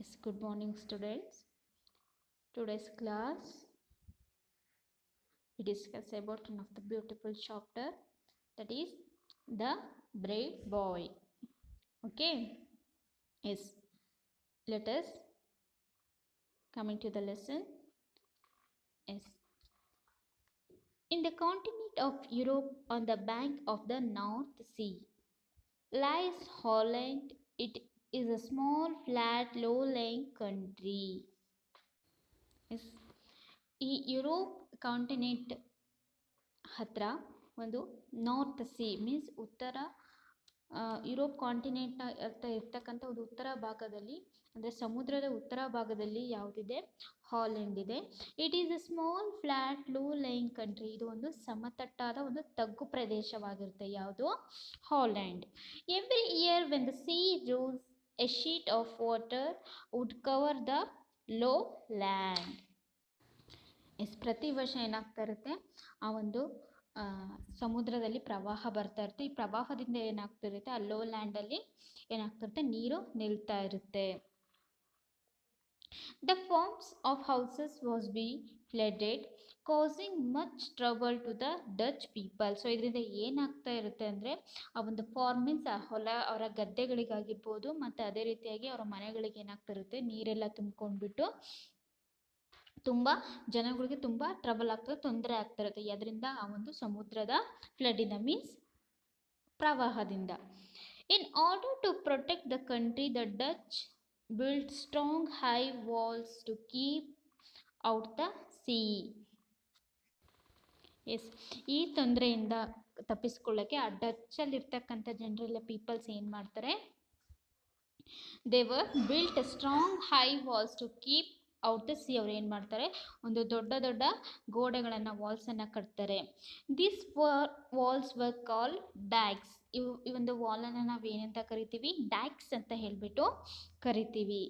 Yes, good morning, students. Today's class we discuss about one of the beautiful chapter, that is the brave boy. Okay, yes, let us coming to the lesson. Yes, in the continent of Europe, on the bank of the North Sea, lies Holland. It is a small, flat, low-lying country. Yes, ಈ Europe continent ಹತ್ರ ಒಂದು north C means ಉತ್ತರ Europe ಕಾಂಟಿನೆಂಟ್ನ ಹತ್ರ ಇರ್ತಕ್ಕಂಥ ಒಂದು ಉತ್ತರ ಭಾಗದಲ್ಲಿ, ಅಂದರೆ ಸಮುದ್ರದ ಉತ್ತರ ಭಾಗದಲ್ಲಿ ಯಾವುದಿದೆ, ಹಾಲೆಂಡ್ ಇದೆ. It is a small flat low lying country. ಇದು ಒಂದು ಸಮತಟ್ಟಾದ ಒಂದು ತಗ್ಗು ಪ್ರದೇಶವಾಗಿರುತ್ತೆ. ಯಾವುದು? Holland. Every year when the sea rose a sheet of water would cover the low land. ಪ್ರತಿ ವರ್ಷ ಏನಾಗ್ತಾ ಇರುತ್ತೆ, ಆ ಒಂದು ಸಮುದ್ರದಲ್ಲಿ ಪ್ರವಾಹ ಬರ್ತಾ ಇರುತ್ತೆ. ಈ ಪ್ರವಾಹದಿಂದ ಏನಾಗ್ತಿರುತ್ತೆ, ಆ ಲೋ ಲ್ಯಾಂಡಲ್ಲಿ ಏನಾಗ್ತಿರುತ್ತೆ, ನೀರು ನಿಲ್ತಾ ಇರುತ್ತೆ. The farms of houses was be flooded causing much trouble to the Dutch people. So ಇದರಿಂದ ಏನಾಗ್ತಾ ಇರುತ್ತೆ ಅಂದರೆ, ಆ ಒಂದು ಫಾರ್ಮ್ ಮೀನ್ಸ್ ಆ ಹೊಲ, ಅವರ ಗದ್ದೆಗಳಿಗಾಗಿರ್ಬೋದು, ಮತ್ತು ಅದೇ ರೀತಿಯಾಗಿ ಅವರ ಮನೆಗಳಿಗೆ ಏನಾಗ್ತಾ ಇರುತ್ತೆ, ನೀರೆಲ್ಲ ತುಂಬ್ಕೊಂಡ್ಬಿಟ್ಟು ತುಂಬ ಜನಗಳಿಗೆ ತುಂಬ ಟ್ರಬಲ್ ಆಗ್ತದೆ, ತೊಂದರೆ ಆಗ್ತಾ ಇರುತ್ತೆ. ಅದರಿಂದ ಆ ಒಂದು ಸಮುದ್ರದ ಫ್ಲಡ್ಡಿಂದ ಮೀನ್ಸ್ ಪ್ರವಾಹದಿಂದ. In order to protect the country the Dutch build strong high walls to keep out the sea. Yes, ಈ ತೊಂದರೆಯಿಂದ ತಪ್ಪಿಸ್ಕೊಳ್ಳೋಕ್ಕೆ ಆ ಡಚ್ಚಲ್ಲಿರ್ತಕ್ಕಂಥ ಜನರೆಲ್ಲ ಪೀಪಲ್ಸ್ ಏನು ಮಾಡ್ತಾರೆ, they were built strong high walls to keep out the sea. ಅವ್ರು ಏನು ಮಾಡ್ತಾರೆ, ಒಂದು ದೊಡ್ಡ ದೊಡ್ಡ ಗೋಡೆಗಳನ್ನು, ವಾಲ್ಸನ್ನು ಕಟ್ತಾರೆ. This walls were call dykes. ಈ ಒಂದು ವಾಲನ್ನು ನಾವು ಏನಂತ ಕರಿತೀವಿ, ಡೈಕ್ಸ್ ಅಂತ ಹೇಳಿಬಿಟ್ಟು ಕರಿತೀವಿ.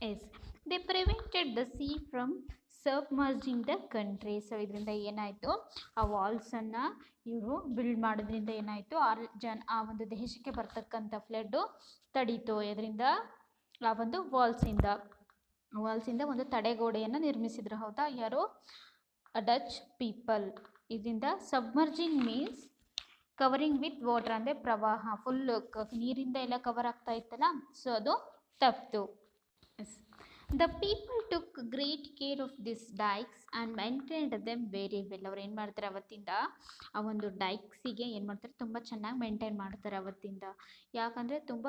Yes, they prevented the sea from submerging the country. So ಇದರಿಂದ ಏನಾಯಿತು, ಆ ವಾಲ್ಸನ್ನು ಇವರು ಬಿಲ್ಡ್ ಮಾಡೋದ್ರಿಂದ ಏನಾಯಿತು, ಆ ಒಂದು ದೇಶಕ್ಕೆ ಬರ್ತಕ್ಕಂಥ ಫ್ಲಡ್ಡು ತಡೀತು. ಇದರಿಂದ ಆ ಒಂದು ವಾಲ್ಸಿಂದ ಒಂದು ತಡೆಗೋಡೆಯನ್ನು ನಿರ್ಮಿಸಿದ್ರು. ಹೌದಾ? ಯಾರು? Dutch people. ಇದರಿಂದ ಸಬ್ಮರ್ಜಿಂಗ್ ಮೀನ್ಸ್ ಕವರಿಂಗ್ ವಿತ್ ವಾಟರ್, ಅಂದರೆ ಪ್ರವಾಹ ಫುಲ್ ನೀರಿಂದ ಎಲ್ಲ ಕವರ್ ಆಗ್ತಾ ಇತ್ತಲ್ಲ, ಸೊ ಅದು ತಪ್ಪಿತು. The people took great care of this dykes and maintained them very well. ಅವ್ರು ಏನು ಮಾಡ್ತಾರೆ, ಅವತ್ತಿಂದ ಆ ಒಂದು ಡೈಕ್ಸಿಗೆ ಏನು ಮಾಡ್ತಾರೆ, ತುಂಬ ಚೆನ್ನಾಗಿ ಮೇಂಟೈನ್ ಮಾಡ್ತಾರೆ ಅವತ್ತಿಂದ. ಯಾಕಂದರೆ ತುಂಬ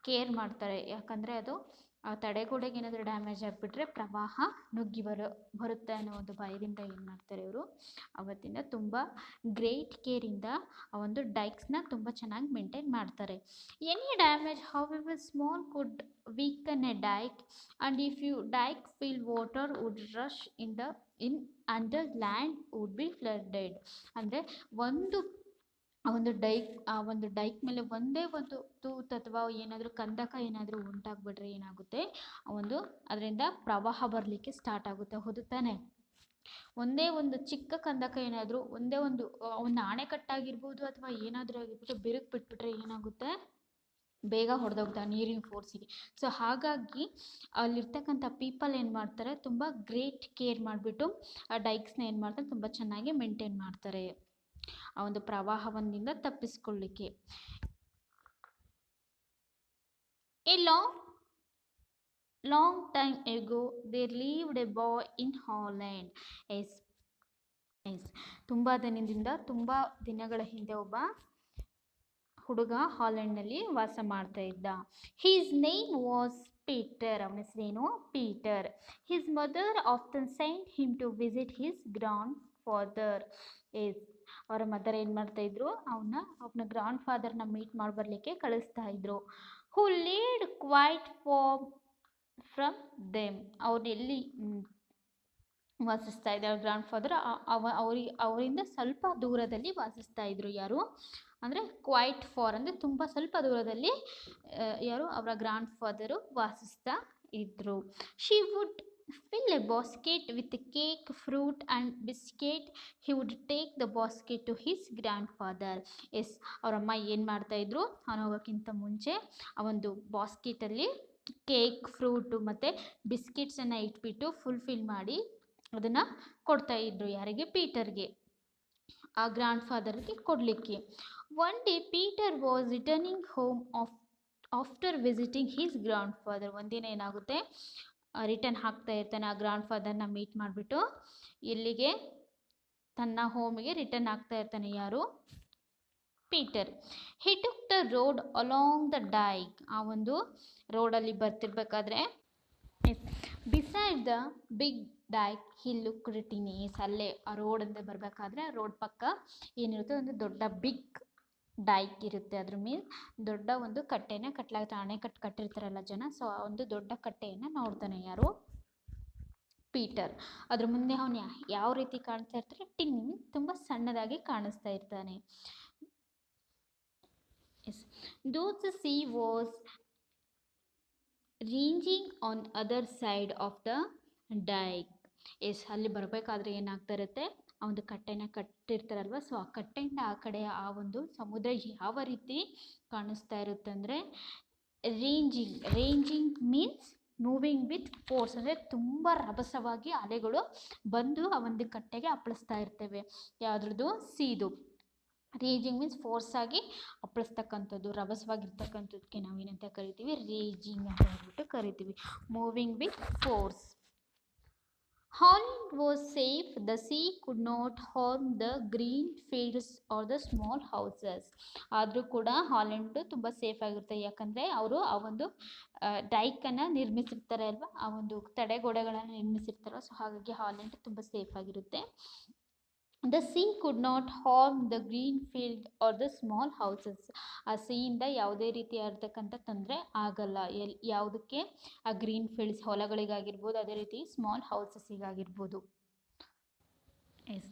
ಕೇರ್ ಮಾಡ್ತಾರೆ. ಯಾಕಂದರೆ ಅದು ಆ ತಡೆಗೋಡೆಗೆ ಏನಾದರೂ ಡ್ಯಾಮೇಜ್ ಆಗಿಬಿಟ್ರೆ ಪ್ರವಾಹ ನುಗ್ಗಿ ಬರುತ್ತೆ ಅನ್ನೋ ಒಂದು ಭಯದಿಂದ ಏನು ಮಾಡ್ತಾರೆ, ಇವರು ಅವತ್ತಿಂದ ತುಂಬ ಗ್ರೇಟ್ ಕೇರಿಂದ ಆ ಒಂದು ಡೈಕ್ಸ್ನ ತುಂಬ ಚೆನ್ನಾಗಿ ಮೇಂಟೈನ್ ಮಾಡ್ತಾರೆ. Any damage however small could weaken a dyke and if you dyke fill water would rush in and the land would be flooded. ಅಂದರೆ ಆ ಒಂದು ಡೈಕ್ ಮೇಲೆ ಒಂದೇ ಒಂದು ತೂತು ಅಥವಾ ಏನಾದರೂ ಕಂದಕ ಏನಾದರೂ ಉಂಟಾಗ್ಬಿಟ್ರೆ ಏನಾಗುತ್ತೆ, ಅದರಿಂದ ಪ್ರವಾಹ ಬರಲಿಕ್ಕೆ ಸ್ಟಾರ್ಟ್ ಆಗುತ್ತೆ. ಹೌದು ತಾನೆ? ಒಂದೇ ಒಂದು ಚಿಕ್ಕ ಕಂದಕ ಏನಾದರೂ, ಒಂದೇ ಒಂದು ಅಣೆಕಟ್ಟಾಗಿರ್ಬೋದು ಅಥವಾ ಏನಾದರೂ ಆಗಿರ್ಬಿಟ್ಟು ಬಿರುಕು ಬಿಟ್ಬಿಟ್ರೆ ಏನಾಗುತ್ತೆ, ಬೇಗ ಹೊಡೆದೋಗ್ತಾರೆ ನೀರಿನ ಫೋರ್ಸಿಗೆ. ಸೊ ಹಾಗಾಗಿ ಅಲ್ಲಿರ್ತಕ್ಕಂಥ ಪೀಪಲ್ ಏನು ಮಾಡ್ತಾರೆ, ತುಂಬ ಗ್ರೇಟ್ ಕೇರ್ ಮಾಡಿಬಿಟ್ಟು ಆ ಡೈಕ್ಸ್ನ ಏನು ಮಾಡ್ತಾರೆ, ತುಂಬ ಚೆನ್ನಾಗಿ ಮೇಂಟೈನ್ ಮಾಡ್ತಾರೆ ಆ ಒಂದು ಪ್ರವಾಹದಿಂದ ತಪ್ಪಿಸ್ಕೊಳ್ಳಿಕ್ಕೆ. A long time ago there lived a boy in Holland. Yes, ತುಂಬ ದಿನಗಳ ಹಿಂದೆ ಒಬ್ಬ ಹುಡುಗ ಹಾಲೆಂಡ್ನಲ್ಲಿ ವಾಸ ಮಾಡ್ತಾ ಇದ್ದ. His name was Peter. ಅವನ ಹೆಸರೇನು? Peter. His mother often sent him to visit his grandfather. ಅವರ ಮದರ್ ಏನು ಮಾಡ್ತಾ ಇದ್ರು, ಅವನ ಗ್ರಾಂಡ್ ಫಾದರ್ನ ಮೀಟ್ ಮಾಡಿ ಬರಲಿಕ್ಕೆ ಕಳಿಸ್ತಾ ಇದ್ರು. Who lived quite far from them. ಅವ್ರನ್ನೆಲ್ಲಿ ವಾಸಿಸ್ತಾ ಇದ್ದಾರೆ ಗ್ರಾಂಡ್ ಫಾದರ್, ಅವರಿಂದ ಸ್ವಲ್ಪ ದೂರದಲ್ಲಿ ವಾಸಿಸ್ತಾ ಇದ್ರು. ಯಾರು ಅಂದರೆ ಕ್ವೈಟ್ ಫಾರ್ ಅಂದರೆ ತುಂಬ ಸ್ವಲ್ಪ ದೂರದಲ್ಲಿ ಯಾರು, ಅವರ ಗ್ರಾಂಡ್ ಫಾದರು ವಾಸಿಸ್ತಾ ಇದ್ರು. She would fill a basket with cake, fruit and biscuit. He would take the basket to his grandfather. Yes, ಅವರಮ್ಮ ಏನು ಮಾಡ್ತಾಯಿದ್ರು, ಅವನು ಹೋಗೋಕ್ಕಿಂತ ಮುಂಚೆ ಆ ಒಂದು ಬಾಸ್ಕೆಟಲ್ಲಿ ಕೇಕ್, ಫ್ರೂಟು ಮತ್ತು ಬಿಸ್ಕೆಟ್ಸನ್ನು ಇಟ್ಬಿಟ್ಟು ಫುಲ್ಫಿಲ್ ಮಾಡಿ ಅದನ್ನು ಕೊಡ್ತಾಯಿದ್ರು. ಯಾರಿಗೆ? ಪೀಟರ್ಗೆ, ಆ ಗ್ರ್ಯಾಂಡ್ ಫಾದರ್ಗೆ ಕೊಡಲಿಕ್ಕೆ. One day Peter was returning home after visiting his grand father. ಒಂದಿನ ಏನಾಗುತ್ತೆ, ರಿಟರ್ನ್ ಆಗ್ತಾ ಇರ್ತಾನೆ ಆ ಗ್ರ್ಯಾಂಡ್ ಫಾದರ್ನ ಮೀಟ್ ಮಾಡಿಬಿಟ್ಟು ಇಲ್ಲಿಗೆ ತನ್ನ ಹೋಮಿಗೆ ರಿಟರ್ನ್ ಆಗ್ತಾ ಇರ್ತಾನೆ. ಯಾರು? Peter. He took the road along the dyke. ಆ ಒಂದು ರೋಡಲ್ಲಿ ಬರ್ತಿರ್ಬೇಕಾದ್ರೆ beside the big dyke he look ರಿಟಿನೀಸ್. ಅಲ್ಲೇ ಆ ರೋಡ್ ಅಂತ ಬರಬೇಕಾದ್ರೆ ರೋಡ್ ಪಕ್ಕ ಏನಿರುತ್ತೆ, ಒಂದು ದೊಡ್ಡ ಬಿಗ್ ಡೈಕ್ ಇರುತ್ತೆ. ಅದ್ರ ಮೇಲೆ ದೊಡ್ಡ ಒಂದು ಕಟ್ಟೆನ ಕಟ್ಟಲಾಗುತ್ತೆ. ಅಣೆಕಟ್ಟು ಕಟ್ಟಿರ್ತಾರಲ್ಲ ಜನ, ಸೊ ಆ ಒಂದು ದೊಡ್ಡ ಕಟ್ಟೆಯನ್ನು ನೋಡ್ತಾನೆ. ಯಾರು? ಪೀಟರ್. ಅದ್ರ ಮುಂದೆ ಅವನು ಯಾವ ರೀತಿ ಕಾಣಿಸ್ತಾ ಇರ್ತಾರೆ? ಟಿನ್, ತುಂಬ ಸಣ್ಣದಾಗಿ ಕಾಣಿಸ್ತಾ ಇರ್ತಾನೆ. Yes, those the sea was raging on other side of the dyke. Yes, ಅಲ್ಲಿ ಬರಬೇಕಾದ್ರೆ ಏನಾಗ್ತಾ ಇರುತ್ತೆ, ಆ ಒಂದು ಕಟ್ಟೆನ ಕಟ್ಟಿರ್ತಾರಲ್ವ, ಸೊ ಆ ಕಟ್ಟೆಯಿಂದ ಆ ಕಡೆ ಆ ಒಂದು ಸಮುದ್ರ ಯಾವ ರೀತಿ ಕಾಣಿಸ್ತಾ ಇರುತ್ತೆ ಅಂದರೆ ranging means moving with force. ಅಂದರೆ ತುಂಬ ರಭಸವಾಗಿ ಅಲೆಗಳು ಬಂದು ಆ ಒಂದು ಕಟ್ಟೆಗೆ ಅಪ್ಪಳಿಸ್ತಾ ಇರ್ತೇವೆ. ಯಾವುದ್ರದ್ದು? ಸೀದು. ರೇಜಿಂಗ್ ಮೀನ್ಸ್ ಫೋರ್ಸ್ ಆಗಿ ಅಪ್ಪಳಿಸ್ತಕ್ಕಂಥದ್ದು, ರಭಸವಾಗಿರ್ತಕ್ಕಂಥದ್ದಕ್ಕೆ ನಾವೇನಂತ ಕರಿತೀವಿ? ರೇಜಿಂಗ್ ಅಂತ ಹೇಳ್ಬಿಟ್ಟು ಕರಿತೀವಿ. Moving with force. Holland was safe. The sea could not harm the green fields or the small houses. ಆದರೂ ಕೂಡ ಹಾಲೆಂಡ್ ತುಂಬ ಸೇಫ್ ಆಗಿರುತ್ತೆ. ಯಾಕಂದರೆ ಅವರು ಆ ಒಂದು ಡೈಕನ್ನು ನಿರ್ಮಿಸಿರ್ತಾರೆ ಅಲ್ವಾ, ಆ ಒಂದು ತಡೆಗೋಡೆಗಳನ್ನು ನಿರ್ಮಿಸಿರ್ತಾರೆ. ಸೊ ಹಾಗಾಗಿ ಹಾಲೆಂಡ್ ತುಂಬ ಸೇಫ್ ಆಗಿರುತ್ತೆ. The sea could not harm the green field or the small houses. ಆ ಸೀಯಿಂದ ಯಾವುದೇ ರೀತಿಯಾಗಿರ್ತಕ್ಕಂಥ ತೊಂದರೆ ಆಗಲ್ಲ. ಯಾವುದಕ್ಕೆ? ಆ ಗ್ರೀನ್ ಫೀಲ್ಡ್ಸ್ ಹೊಲಗಳಿಗಾಗಿರ್ಬೋದು, ಅದೇ ರೀತಿ ಸ್ಮಾಲ್ ಹೌಸಸ್ಸಿಗಾಗಿರ್ಬೋದು. Yes,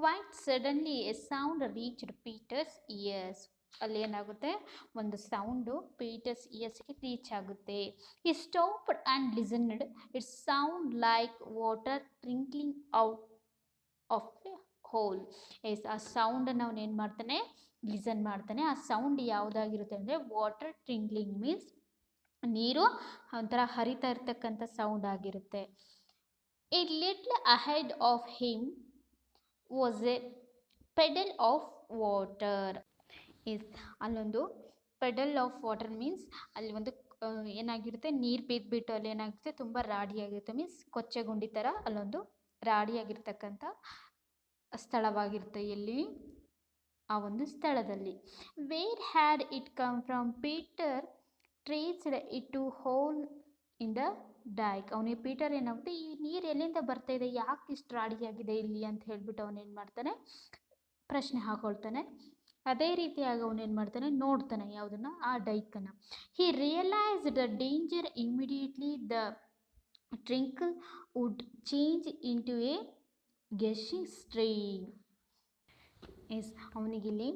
quite suddenly a sound reached Peter's ears. ಅಲ್ಲಿ ಏನಾಗುತ್ತೆ, ಒಂದು ಸೌಂಡು ಪೀಟರ್ಸ್ ಇಯರ್ಸ್ಗೆ ರೀಚ್ ಆಗುತ್ತೆ. He stopped and listened. It sound like water trickling out of a hole. Yes, ಆ ಸೌಂಡನ್ನು ಅವನು ಏನು ಮಾಡ್ತಾನೆ? ಲಿಸನ್ ಮಾಡ್ತಾನೆ. ಆ ಸೌಂಡ್ ಯಾವುದಾಗಿರುತ್ತೆ ಅಂದರೆ ವಾಟರ್ ಟ್ರಿಂಕ್ಲಿಂಗ್ ಮೀನ್ಸ್ ನೀರು ಒಂಥರ ಹರಿತಾ ಇರ್ತಕ್ಕಂಥ ಸೌಂಡ್ ಆಗಿರುತ್ತೆ. A little ahead of him was a puddle of water. Yes, ಅಲ್ಲೊಂದು ಪೆಡಲ್ ಆಫ್ ವಾಟರ್ ಮೀನ್ಸ್ ಅಲ್ಲಿ ಒಂದು ಏನಾಗಿರುತ್ತೆ, ನೀರು ಬಿದ್ದುಬಿಟ್ಟು ಅಲ್ಲಿ ಏನಾಗುತ್ತೆ, ತುಂಬ ರಾಡಿಯಾಗಿರುತ್ತೆ. ಮೀನ್ಸ್ ಕೊಚ್ಚೆಗುಂಡಿ ಥರ ಅಲ್ಲೊಂದು ರಾಡಿಯಾಗಿರ್ತಕ್ಕಂಥ ಸ್ಥಳವಾಗಿರುತ್ತೆ. ಎಲ್ಲಿ? ಆ ಒಂದು ಸ್ಥಳದಲ್ಲಿ. Where had it come from? Peter traced it to hole in the dyke. ಅವನಿಗೆ ಪೀಟರ್ ಏನಾಗುತ್ತೆ, ಈ ನೀರು ಎಲ್ಲಿಂದ ಬರ್ತಾ ಇದೆ, ಯಾಕೆ ಇಷ್ಟು ರಾಡಿಯಾಗಿದೆ ಇಲ್ಲಿ ಅಂತ ಹೇಳ್ಬಿಟ್ಟು ಅವನೇನು ಮಾಡ್ತಾನೆ? ಪ್ರಶ್ನೆ ಹಾಕೊಳ್ತಾನೆ. ಅದೇ ರೀತಿಯಾಗಿ ಅವನೇನು ಮಾಡ್ತಾನೆ? ನೋಡ್ತಾನೆ. ಯಾವುದನ್ನು? ಆ ಡೈಕನ್ನು. He realised the danger immediately. The trickle would change into a gushing stream. Yes, ಅವನಿಗಿಲ್ಲಿ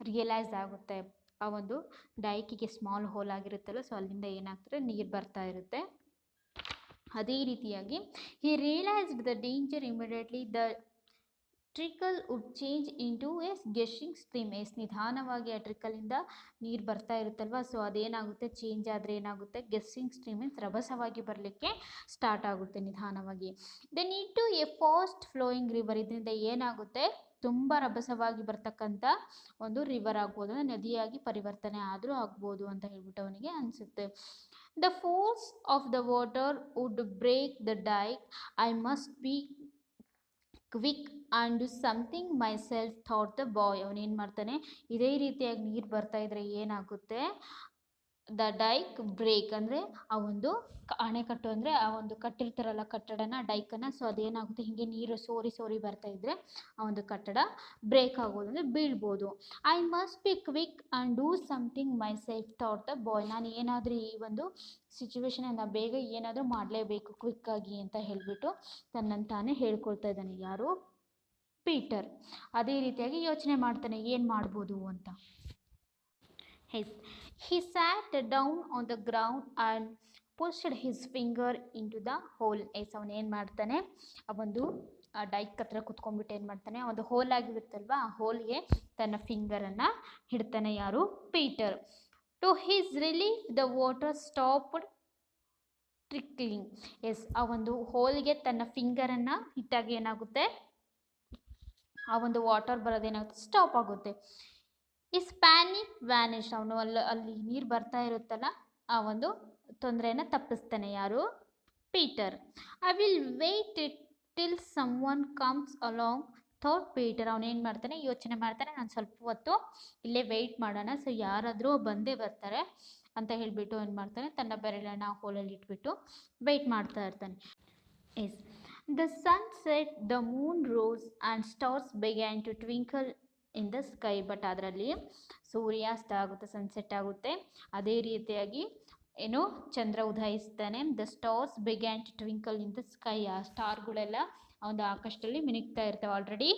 ರಿಯಲೈಸ್ ಆಗುತ್ತೆ, ಆ ಒಂದು ಡೈಕಿಗೆ ಸ್ಮಾಲ್ ಹೋಲ್ ಆಗಿರುತ್ತಲ್ಲ, ಸೊ ಅಲ್ಲಿಂದ ಏನಾಗ್ತದೆ, ನೀರು ಬರ್ತಾ ಇರುತ್ತೆ. ಅದೇ ರೀತಿಯಾಗಿ he realised the danger immediately. The trickle would change into a gushing stream. Yes, ನಿಧಾನವಾಗಿ ಆ ಟ್ರಿಕಲಿಂದ ನೀರು ಬರ್ತಾ ಇರುತ್ತಲ್ವ, ಸೊ ಅದೇನಾಗುತ್ತೆ, ಚೇಂಜ್ ಆದರೆ ಏನಾಗುತ್ತೆ, ಗೆಸ್ಸಿಂಗ್ ಸ್ಟ್ರೀಮ್ ಮೀನ್ಸ್ ರಭಸವಾಗಿ ಬರಲಿಕ್ಕೆ ಸ್ಟಾರ್ಟ್ ಆಗುತ್ತೆ ನಿಧಾನವಾಗಿ. Then into a fast flowing river. ಇದರಿಂದ ಏನಾಗುತ್ತೆ, ತುಂಬ ರಭಸವಾಗಿ ಬರ್ತಕ್ಕಂಥ ಒಂದು ರಿವರ್ ಆಗ್ಬೋದು, ನದಿಯಾಗಿ ಪರಿವರ್ತನೆ ಆದರೂ ಆಗ್ಬೋದು ಅಂತ ಹೇಳ್ಬಿಟ್ಟು ಅವನಿಗೆ ಅನಿಸುತ್ತೆ. The force of the water would break the dyke. I must be quick and do something myself thought the boy. ಅವನೇನು ಮಾಡ್ತಾನೆ, ಇದೇ ರೀತಿಯಾಗಿ ನೀರು ಬರ್ತಾ ಇದ್ರೆ ಏನಾಗುತ್ತೆ, ದ ಡೈಕ್ ಬ್ರೇಕ್ ಅಂದರೆ ಆ ಒಂದು ಅಣೆಕಟ್ಟು, ಅಂದರೆ ಆ ಒಂದು ಕಟ್ಟಿರ್ತಾರಲ್ಲ ಕಟ್ಟಡನ, ಡೈಕನ್ನು, ಸೊ ಅದೇನಾಗುತ್ತೆ, ಹೀಗೆ ನೀರು ಸೋರಿ ಬರ್ತಾ ಇದ್ದರೆ ಆ ಒಂದು ಕಟ್ಟಡ ಬ್ರೇಕ್ ಆಗೋದು, ಅಂದರೆ ಬೀಳ್ಬೋದು. I must be quick and do something myself thought the boy. ನಾನು ಏನಾದರೂ ಈ ಒಂದು ಸಿಚುವೇಶನಿಂದ ಬೇಗ ಏನಾದರೂ ಮಾಡಲೇಬೇಕು ಕ್ವಿಕ್ಕಾಗಿ ಅಂತ ಹೇಳಿಬಿಟ್ಟು ತನ್ನನ್ನು ತಾನೇ ಹೇಳ್ಕೊಳ್ತಾ ಇದ್ದಾನೆ. ಯಾರು? ಪೀಟರ್. ಅದೇ ರೀತಿಯಾಗಿ ಯೋಚನೆ ಮಾಡ್ತಾನೆ, ಏನು ಮಾಡ್ಬೋದು ಅಂತ. He sat down on the ground and pushed his finger into the hole. ಅವನು ಏನು ಮಾಡ್ತಾನೆ, ಆ ಒಂದು ಡೈಕ್ ಹತ್ರ ಕುತ್ಕೊಂಡ್ಬಿಟ್ಟು ಏನು ಮಾಡ್ತಾನೆ, ಆ ಒಂದು ಹೋಲ್ ಆಗಿರುತ್ತಲ್ವ, ಆ ಹೋಲ್ಗೆ ತನ್ನ ಫಿಂಗರನ್ನು ಹಿಡ್ತಾನೆ. ಯಾರು? Peter. To his relief the water stopped trickling. Yes, ಆ ಒಂದು ಹೋಲ್ಗೆ ತನ್ನ ಫಿಂಗರನ್ನು ಇಟ್ಟಾಗ ಏನಾಗುತ್ತೆ, ಆ ಒಂದು ವಾಟರ್ ಬರೋದೇನಾಗುತ್ತೆ, ಸ್ಟಾಪ್ ಆಗುತ್ತೆ. ಇಸ್ ಪ್ಯಾನಿಕ್ ವ್ಯಾನಿಶ್, ಅವನು ಅಲ್ಲಿ ನೀರು ಬರ್ತಾ ಇರುತ್ತಲ್ಲ ಆ ಒಂದು ತೊಂದರೆಯನ್ನು ತಪ್ಪಿಸ್ತಾನೆ. ಯಾರು? Peter. I will wait it till someone comes along thought Peter. ಅವನೇನು ಮಾಡ್ತಾನೆ, ಯೋಚನೆ ಮಾಡ್ತಾನೆ, ನಾನು ಸ್ವಲ್ಪ ಹೊತ್ತು ಇಲ್ಲೇ ವೆಯ್ಟ್ ಮಾಡೋಣ, ಸೊ ಯಾರಾದರೂ ಬಂದೇ ಬರ್ತಾರೆ ಅಂತ ಹೇಳಿಬಿಟ್ಟು ಏನು ಮಾಡ್ತಾನೆ, ತನ್ನ ಬೆರಳನ್ನು ಹೋಲಲ್ಲಿ ಇಟ್ಬಿಟ್ಟು ವೆಯ್ಟ್ ಮಾಡ್ತಾ ಇರ್ತಾನೆ. Yes, the sun set, the moon rose and stars began to twinkle in the sky. But ಅದರಲ್ಲಿ ಸೂರ್ಯಾಸ್ತ ಆಗುತ್ತೆ, ಸನ್ಸೆಟ್ ಆಗುತ್ತೆ, ಅದೇ ರೀತಿಯಾಗಿ ಏನು ಚಂದ್ರ ಉದಯಿಸ್ತಾನೆ. The stars began to twinkle in the sky. ಆ ಸ್ಟಾರ್ಗಳೆಲ್ಲ ಆ ಒಂದು ಆಕಾಶದಲ್ಲಿ ಮಿನುಗ್ತಾ ಇರ್ತವೆ. ಆಲ್ರೆಡಿ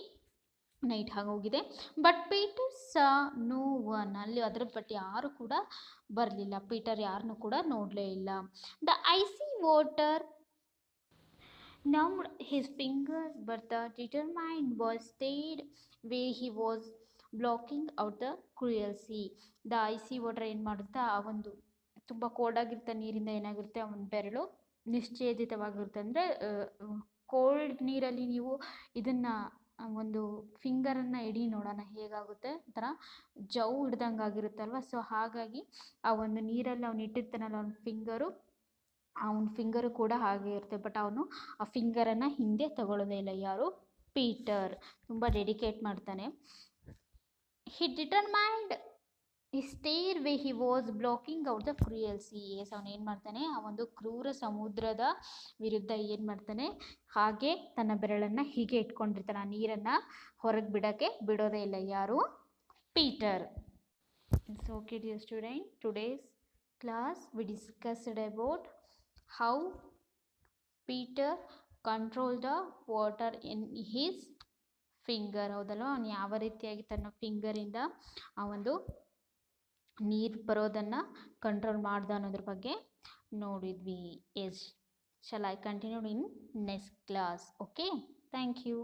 ನೈಟ್ ಆಗೋಗಿದೆ. But Peter saw no one. ಅಲ್ಲಿ ಅದ್ರ ಬಟ್ ಯಾರು ಕೂಡ ಬರಲಿಲ್ಲ. ಪೀಟರ್ ಯಾರನ್ನೂ ಕೂಡ ನೋಡಲೇ ಇಲ್ಲ. The IC water numbed his fingers, but the determined boy stayed where he was, blocking out the cruel sea. The IC water ಏನು ಮಾಡುತ್ತೆ, ಆ ಒಂದು ತುಂಬ ಕೋಲ್ಡಾಗಿರುತ್ತೆ ನೀರಿಂದ ಏನಾಗಿರುತ್ತೆ, ಅವನ ಬೆರಳು ನಿಶ್ಚೇದಿತವಾಗಿರುತ್ತೆ. ಅಂದರೆ ಕೋಲ್ಡ್ ನೀರಲ್ಲಿ ನೀವು ಇದನ್ನು ಒಂದು ಫಿಂಗರನ್ನು ಇಡೀ ನೋಡೋಣ ಹೇಗಾಗುತ್ತೆ, ಒಂಥರ ಜವ್ ಹಿಡ್ದಂಗೆ ಆಗಿರುತ್ತಲ್ವ. ಸೊ ಹಾಗಾಗಿ ಆ ಒಂದು ನೀರಲ್ಲಿ ಅವನು ಇಟ್ಟಿರ್ತಾನಲ್ಲ ಅವನ ಫಿಂಗರು ಕೂಡ ಹಾಗೆ ಇರುತ್ತೆ. ಬಟ್ ಅವನು ಆ ಫಿಂಗರನ್ನು ಹಿಂದೆ ತಗೊಳ್ಳೋದೇ ಇಲ್ಲ. ಯಾರು? ಪೀಟರ್. ತುಂಬ ಡೆಡಿಕೇಟ್ ಮಾಡ್ತಾನೆ. He determined stay where he was blocking out the cruel sea. Yes, ಅವನು ಏನು ಮಾಡ್ತಾನೆ, ಆ ಒಂದು ಕ್ರೂರ ಸಮುದ್ರದ ವಿರುದ್ಧ ಏನು ಮಾಡ್ತಾನೆ, ಹಾಗೆ ತನ್ನ ಬೆರಳನ್ನು ಹೀಗೆ ಇಟ್ಕೊಂಡಿರ್ತಾನೆ. ಆ ನೀರನ್ನು ಹೊರಗೆ ಬಿಡೋಕ್ಕೆ ಬಿಡೋದೇ ಇಲ್ಲ. ಯಾರು? Peter. It's okay dear student, today's class we discussed about how Peter controlled the water in his finger. ಹೌದಲ್ವ, ಅವನು ಯಾವ ರೀತಿಯಾಗಿ ತನ್ನ ಫಿಂಗರಿಂದ ಆ ಒಂದು ನೀರು ಬರೋದನ್ನು ಕಂಟ್ರೋಲ್ ಮಾಡ್ದ ಅನ್ನೋದ್ರ ಬಗ್ಗೆ ನೋಡಿದ್ವಿ. Yes, shall I continue in next class? Okay, thank you.